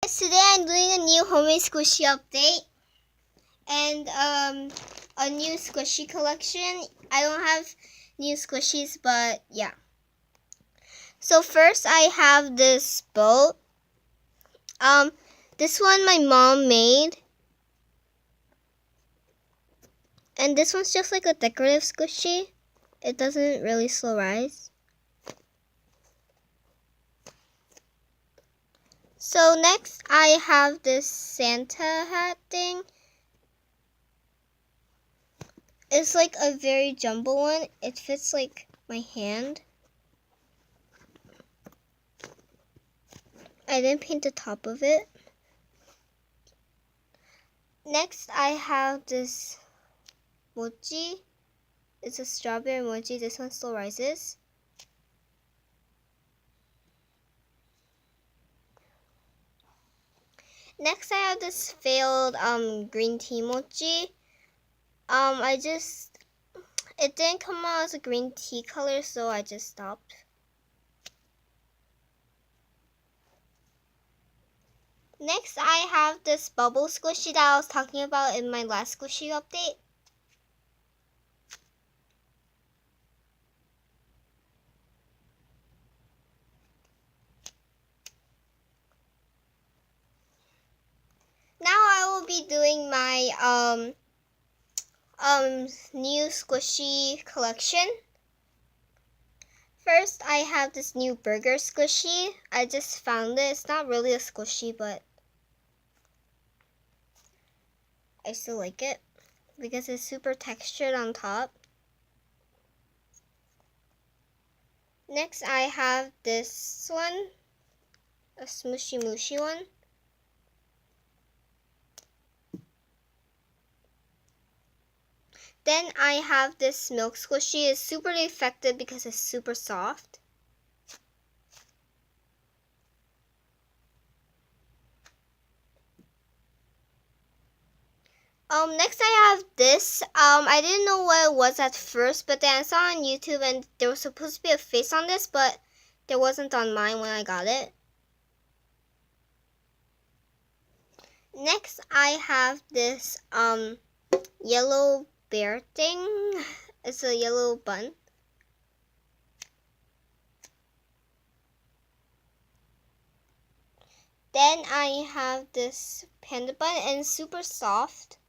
Today I'm doing a new homemade squishy update and a new squishy collection. I don't have new squishies, but yeah. So first I have this boat. This one my mom made. And this one's just like a decorative squishy. It doesn't really slow rise. So next I have this Santa hat thing. It's like a very jumbo one. It fits like my hand. I didn't paint the top of it. Next I have this mochi. It's a strawberry mochi. This one still rises. Next I have this failed green tea mochi. It didn't come out as a green tea color, so I just stopped. Next I have this bubble squishy that I was talking about in my last squishy update. Now I will be doing my new squishy collection. First, I have this new burger squishy. I just found it. It's not really a squishy, but I still like it because it's super textured on top. Next, I have this one, a smushy mushy one. Then I have this milk squishy. It's super effective because it's super soft. Next I have this. I didn't know what it was at first, but then I saw on YouTube and there was supposed to be a face on this, but there wasn't on mine when I got it. Next I have this yellow bear thing. It's a yellow bun. Then I have this panda bun and it's super soft.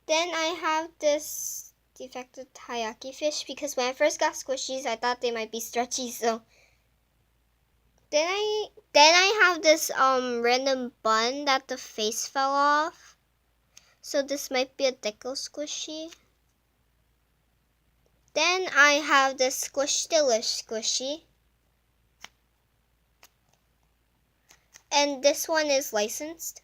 Then I have this defective taiyaki fish because when I first got squishies, I thought they might be stretchy. So then I have this random bun that the face fell off. So this might be a deco squishy. Then I have this Squish Delish squishy. And this one is licensed.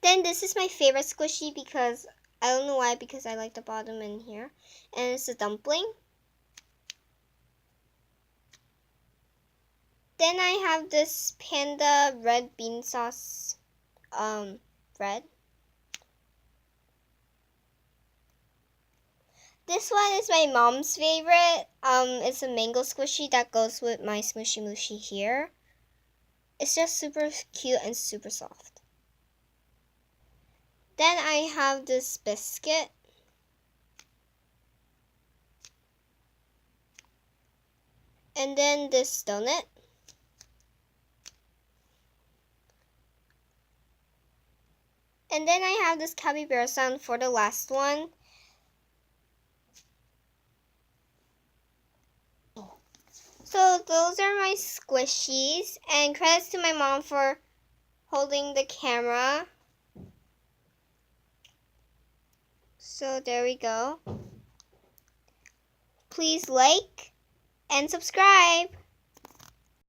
Then this is my favorite squishy because, I don't know why, because I like the bottom in here. And it's a dumpling. Then I have this panda red bean sauce bread. This one is my mom's favorite. It's a mango squishy that goes with my smushy mushy here. It's just super cute and super soft. Then I have this biscuit. And then this donut. And then I have this capybara sound for the last one. So those are my squishies, and credits to my mom for holding the camera. So there we go. Please like and subscribe.